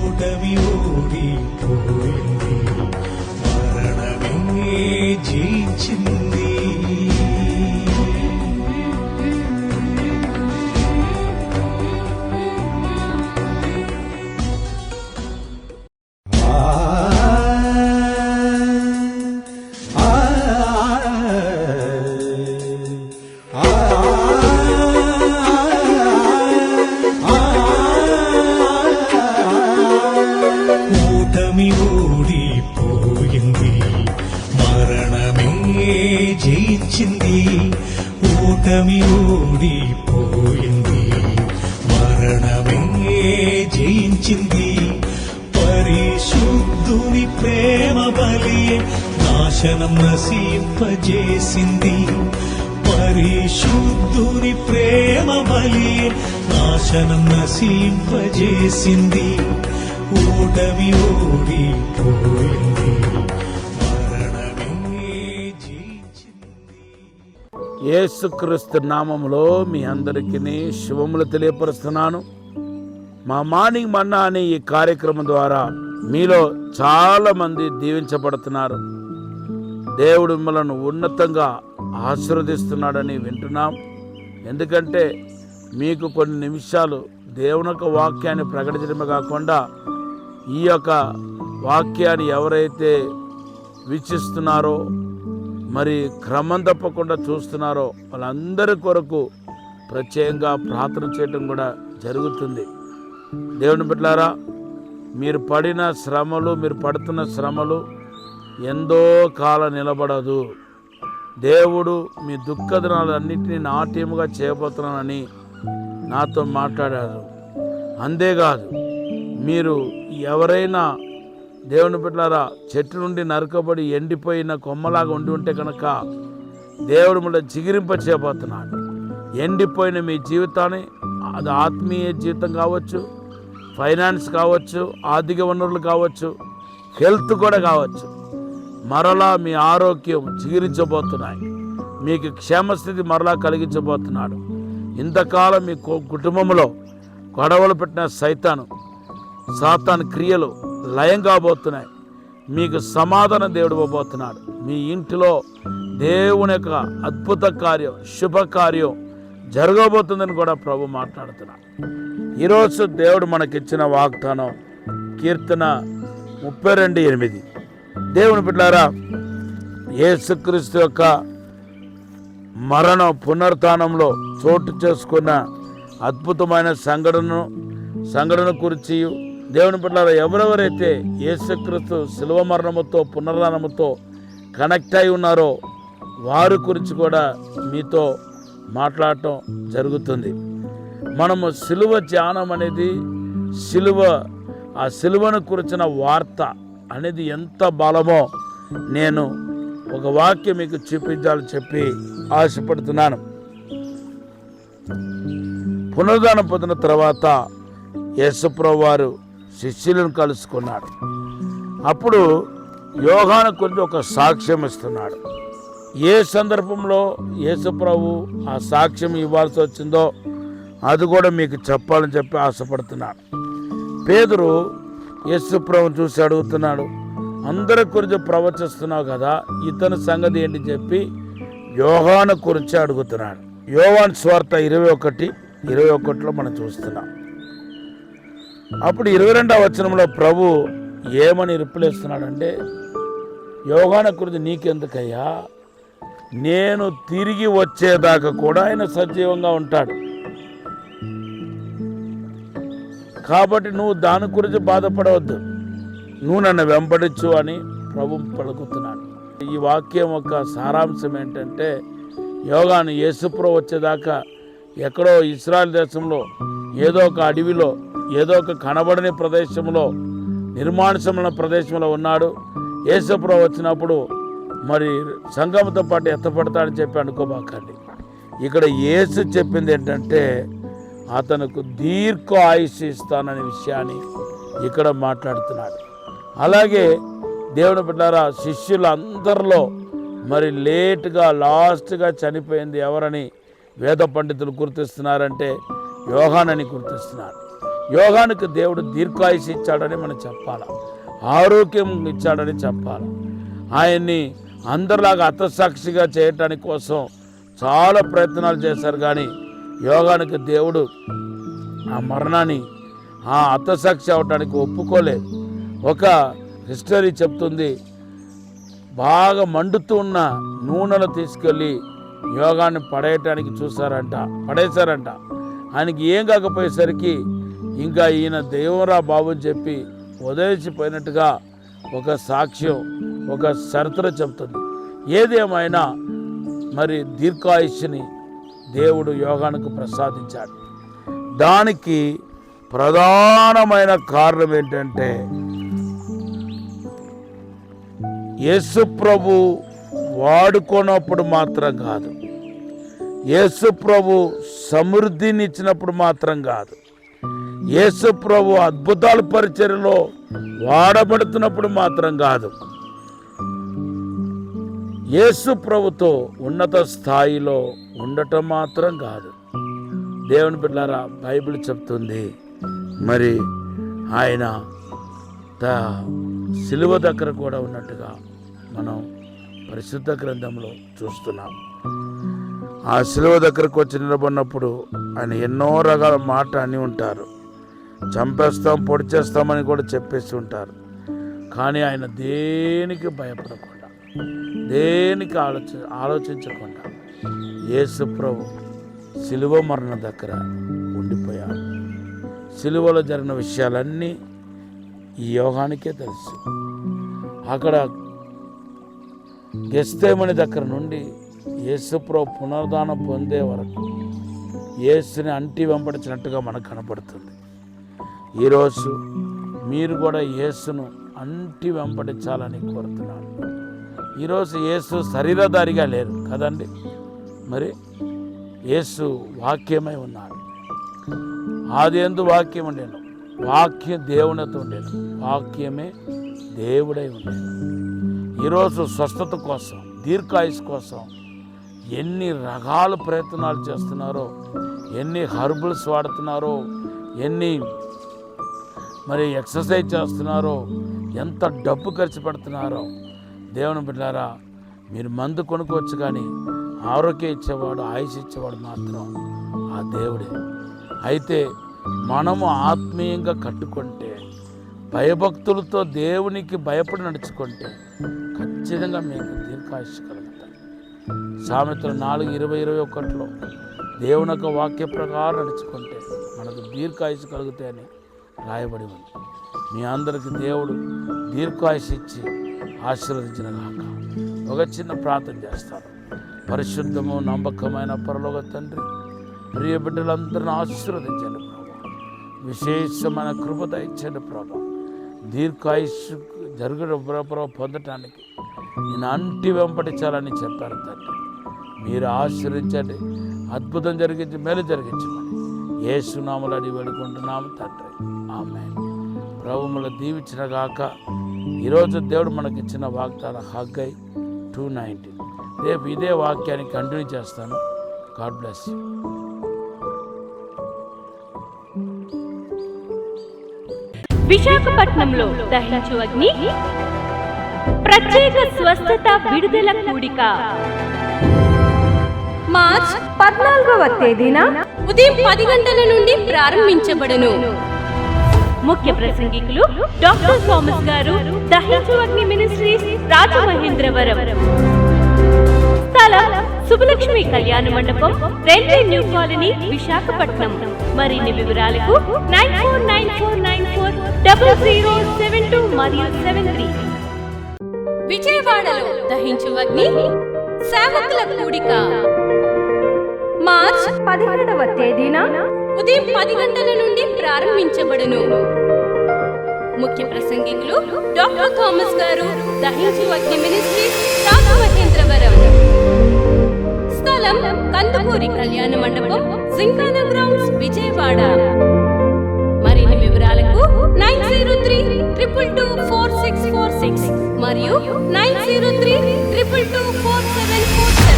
ఓటమి ఓడిపోయింది, మరణమే జయించింది. ఓటమి ఓడిపోయింది, మరణమే జయించింది. ఓటమి ఓడిపోయింది, మరణమే జయించింది. పరిశుద్ధుని ప్రేమ బలి నాశనం నశింపజేసింది. పరిశుద్ధుని ప్రేమ బలి నాశనం నశింపజేసింది. ఓటమి ఓడిపోయింది, మరణమే జయించింది. యేసుక్రీస్తు నామములో మీ అందరికీ శుభములు తెలియపరుస్తున్నాను. మా మార్నింగ్ మన్నా అనే ఈ కార్యక్రమం ద్వారా మీలో చాలా మంది దీవించబడుతున్నారు. దేవుడు మిమ్మల్ని ఉన్నతంగా ఆశీర్వదిస్తున్నాడని వింటున్నాం. ఎందుకంటే మీకు కొన్ని నిమిషాలు దేవుని యొక్క వాక్యాన్ని ప్రకటించడమే కాకుండా ఈ యొక్క వాక్యాన్ని ఎవరైతే వీక్షిస్తున్నారో, మరి క్రమం తప్పకుండా చూస్తున్నారో వాళ్ళందరి కొరకు ప్రత్యేకంగా ప్రార్థన చేయడం కూడా జరుగుతుంది. దేవుని బిడ్డలారా, మీరు పడిన శ్రమలు, మీరు పడుతున్న శ్రమలు ఎంతో కాలం నిలబడదు. దేవుడు మీ దుఃఖ దినాలన్నింటినీ నాట్యముగా చేయబోతున్నానని నాతో మాట్లాడారు. అంతేకాదు, మీరు ఎవరైనా దేవుని బిడ్డలారా చెట్టు నుండి నరకబడి ఎండిపోయిన కొమ్మలాగా ఉండి ఉంటే కనుక దేవుడు మళ్ళీ చిగిరింప చేయబోతున్నాడు. ఎండిపోయిన మీ జీవితాన్ని, అది ఆత్మీయ జీవితం కావచ్చు, ఫైనాన్స్ కావచ్చు, ఆర్థిక వనరులు కావచ్చు, హెల్త్ కూడా కావచ్చు, మరలా మీ ఆరోగ్యం చిగిరించబోతున్నాయి. మీకు క్షేమస్థితి మరలా కలిగించబోతున్నాడు. ఇంతకాలం మీ కుటుంబంలో గొడవలు పెట్టిన సాతాను క్రియలు లయం కాబోతున్నాయి. మీకు సమాధానం దేవుడు ఇవ్వబోతున్నాడు. మీ ఇంటిలో దేవుని యొక్క అద్భుత కార్యం, శుభకార్యం జరగబోతుందని కూడా ప్రభు మాట్లాడుతున్నాడు. ఈరోజు దేవుడు మనకిచ్చిన వాగ్దానం కీర్తన 32:8. దేవుని బిడ్డలారా, యేసుక్రీస్తు యొక్క మరణ పునరుత్థానంలో చోటు చేసుకున్న అద్భుతమైన సంఘటన గురించి దేవుని బిడ్డలారా, ఎవరెవరైతే యేసుక్రీస్తు శిలువ మరణముతో పునరుత్థానముతో కనెక్ట్ అయి ఉన్నారో వారి గురించి కూడా మీతో మాట్లాడటం జరుగుతుంది. మనము శిలువ ధ్యానం అనేది, ఆ శిలువను గురించిన వార్త అనేది ఎంత బలమో నేను ఒక వాక్యం మీకు చూపించాలని చెప్పి ఆశపడుతున్నాను. పునరుద్ధానం పొందిన తర్వాత యేసుప్రభు వారు శిష్యులను కలుసుకున్నాడు. అప్పుడు యోహాను గురించి ఒక సాక్ష్యం ఇస్తున్నాడు. ఏ సందర్భంలో యేసుప్రభు ఆ సాక్ష్యం ఇవ్వాల్సి వచ్చిందో అది కూడా మీకు చెప్పాలని చెప్పి ఆశపడుతున్నాడు. పేతురు యేసుప్రభుని చూసి అడుగుతున్నాడు, అందరి గురించి ప్రవచిస్తున్నావు కదా, ఇతని సంగతి ఏంటి చెప్పి యోహాను గురించి అడుగుతున్నాడు. యోహాను సువార్త 21:21 మనం చూస్తున్నాం. అప్పుడు 22వ వచనంలో ప్రభు ఏమని రిప్లైస్తున్నాడంటే, యోహాను గురించి నీకెందుకయ్యా, నేను తిరిగి వచ్చేదాకా కూడా ఆయన సజీవంగా ఉంటాడు, కాబట్టి నువ్వు దాని గురించి బాధపడవద్దు, నువ్వు నన్ను వెంబడించు అని ప్రభు పలుకుతున్నాడు. ఈ వాక్యం యొక్క సారాంశం ఏంటంటే, యోహాను యేసుప్రభు వచ్చేదాకా ఎక్కడో ఇశ్రాయేల్ దేశంలో ఏదో ఒక అడవిలో, ఏదో ఒక కనబడని ప్రదేశంలో, నిర్మానుషమైన ప్రదేశంలో ఉన్నాడు. యేసుప్రభు వచ్చినప్పుడు మరి సంఘంతో పాటు ఎత్తపడతాడని చెప్పి అనుకోబాకండి. ఇక్కడ యేసు చెప్పింది ఏంటంటే, అతనుకు దీర్ఘ ఆయుష్ ఇస్తాననే విషయాన్ని ఇక్కడ మాట్లాడుతున్నాడు. అలాగే దేవుని బిడ్డలారా, శిష్యులందరిలో మరి లాస్ట్గా చనిపోయింది ఎవరని వేద పండితులు గుర్తిస్తున్నారంటే యోహానని గుర్తిస్తున్నారు. యోగానికి దేవుడు దీర్ఘాయుష్ ఇచ్చాడని మనం చెప్పాలి, ఆరోగ్యం ఇచ్చాడని చెప్పాలి. ఆయన్ని అందరిలాగా హతసాక్షిగా చేయటానికి కోసం చాలా ప్రయత్నాలు చేశారు, కానీ యోగానికి దేవుడు ఆ మరణాన్ని ఆ హతసాక్షి అవటానికి ఒప్పుకోలేదు. ఒక హిస్టరీ చెప్తుంది, బాగా మండుతూ ఉన్న నూనెలు తీసుకెళ్ళి యోగాన్ని పడేశారంట. ఆయనకి ఏం కాకపోయేసరికి ఇంకా ఈయన దేవురా బాబు అని చెప్పి వదిలేసిపోయినట్టుగా ఒక సాక్ష్యం, ఒక చరిత్ర చెప్తుంది. ఏదేమైనా మరి దీర్ఘాయుష్ని దేవుడు యోగానికి ప్రసాదించాడు. దానికి ప్రధానమైన కారణం ఏంటంటే యేసు ప్రభు వాడుకున్నప్పుడు మాత్రం కాదు, యేసు ప్రభు సమృద్ధిని ఇచ్చినప్పుడు మాత్రం కాదు, యేసు ప్రభు అద్భుతాల పరిచర్యలో వాడబడుతున్నప్పుడు మాత్రం కాదు, యేసు ప్రభుతో ఉన్నత స్థాయిలో ఉండటం మాత్రం కాదు. దేవుని బిడ్డలారా, బైబిల్ చెప్తుంది మరి ఆయన సిలువ దగ్గర కూడా ఉన్నట్టుగా మనం పరిశుద్ధ గ్రంథంలో చూస్తున్నాం. ఆ సిలువ దగ్గరకు వచ్చి నిలబడినప్పుడు ఆయన ఎన్నో రకాల మాట అని ఉంటారు, చంపేస్తాం పొడి చేస్తామని కూడా చెప్పేసి ఉంటారు. కానీ ఆయన దేనికి భయపడకుండా, దేనికి ఆలోచించకుండా యేసు ప్రభు సిలువ మరణం దగ్గర ఉండిపోయాడు. సిలువలో జరిగిన విషయాలన్నీ ఈ యోగానికే తెలుసు. అక్కడ గెస్తేమని దగ్గర నుండి యేసు ప్రభు పునరుద్ధానం పొందే వరకు యేసుని అంటి వెంబడించినట్టుగా మనకు కనపడుతుంది. ఈరోజు మీరు కూడా యేసును అంటి వెంబడించాలని కోరుతున్నాను. ఈరోజు యేసు శరీరధారిగా లేరు కదండి, మరి యేసు వాక్యమై ఉన్నాడు. ఆదియందు వాక్యం ఉండేను, వాక్యం దేవునితో ఉండేను, వాక్యమే దేవుడై ఉండేను. ఈరోజు స్వస్థత కోసం, దీర్ఘాయుష్ కోసం ఎన్ని రకాల ప్రయత్నాలు చేస్తున్నారో, ఎన్ని హర్బల్స్ వాడుతున్నారో, ఎన్ని మరి ఎక్సర్సైజ్ చేస్తున్నారో, ఎంత డబ్బు ఖర్చు పెడుతున్నారో. దేవుని బిడ్డలారా, మీరు మందు కొనుక్కోవచ్చు, కానీ ఆరోగ్యం ఇచ్చేవాడు, ఆయుష్ ఇచ్చేవాడు మాత్రం ఆ దేవుడే. అయితే మనము ఆత్మీయంగా కట్టుకుంటే, భయభక్తులతో దేవునికి భయపడి నడుచుకుంటే ఖచ్చితంగా మీకు దీర్ఘాయుష్ కలుగుతాయి. సామెతలు 4:20-21లో దేవుని యొక్క వాక్య ప్రకారం నడుచుకుంటే మనకు దీర్ఘాయుష్ కలుగుతాయని రాయబడి ఉంది. మీ అందరికీ దేవుడు దీర్ఘాయుష్ ఇచ్చి ఆశీర్వదించిన కాక. ఒక చిన్న ప్రార్థన చేస్తాను. పరిశుద్ధము నమ్మకమైన పరలోక తండ్రి, ప్రియ బిడ్డలందరిని ఆశీర్వదించండి ప్రభా, విశేషమైన కృప దయచండి ప్రభా. దీర్ఘాయుష్ ప్రభావ పొందటానికి నేను అంటి వెంపడించాలని చెప్పారు తండ్రి. మీరు ఆశీర్వించండి, అద్భుతం జరిగించి మేలు జరిగించమని యేసు నామములో అడిగి వేడుకుంటున్నాము తండ్రి, ఆమేన్. ప్రభువుల దీవించిన గాక. ఈరోజు దేవుడు మనకిచ్చిన వాగ్దానం హగ్గై 2:19. రేపు ఇదే వాక్యాన్ని కంటిన్యూ చేస్తాను. God bless you. విశాఖపట్నంలో దహించు అగ్ని ప్రత్యేక స్వస్థత విడుదల కూడిక మార్చ్ 14వ తేదీన ఉదయం 10 గంటల నుండి ప్రారంభించబడును. ముఖ్య ప్రసంగికులు డాక్టర్ థామస్ గారు, దహించు అగ్ని మినిస్ట్రీస్, రాజమహేంద్రవరం. స్థలం సుబ్బలక్ష్మి కళ్యాణ మండపం, రైల్వే న్యూ కాలనీ, విశాఖపట్నం. మరిన్ని వివరాలకు 9494940072 మరియు 73. విజయవాడలో దహించు అగ్ని సేవకుల కూడిక మార్చ్ 17వ తేదీన ఉదయం 10 గంటల నుండి ప్రారంభించబడును. ముఖ్య ప్రసంగికులు డాక్టర్ థామస్ గారు, దహించు అగ్ని మినిస్ట్రీస్, రాజమహేంద్రవరం. స్థలం కందుకూరి కళ్యాణ మండపం, జింకానా గ్రౌండ్స్, విజయవాడ. మరిన్ని వివరాలకు 9032224646 మరియు 9032224747.